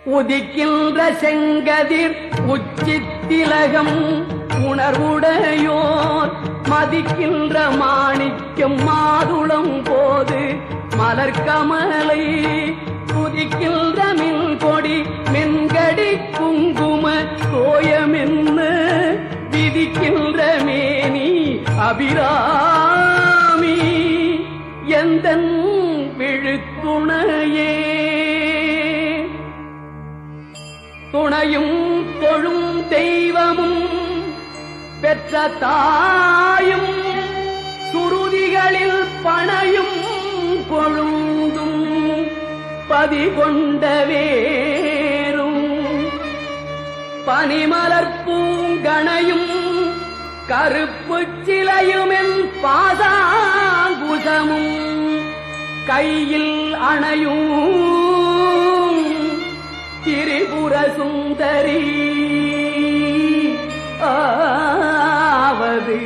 உதிக்கின்ற செங்கதிர் உச்சித்திலகம் உணர்வுடையோர் மதிக்கின்ற மாணிக்கம் மாதுளம் போது மலர்கமலை துதிக்கின்ற மின் கொடி மென்கடி குங்கும தோயமென்ன விதிக்கின்ற மேனி அபிராமி எந்தன் விழுத்துணையே துணையும் தொழும் தெய்வமும் பெற்ற தாயும் சுருதிகளில் பணையும் கொழுந்தும் பதிகொண்ட வேரும் பனிமலர் பூங்கணையும் கருப்பு சிலையுமென் பாதாங்குசமும் கையில் அணையும் திரிபுர சுந்தரி ஆவது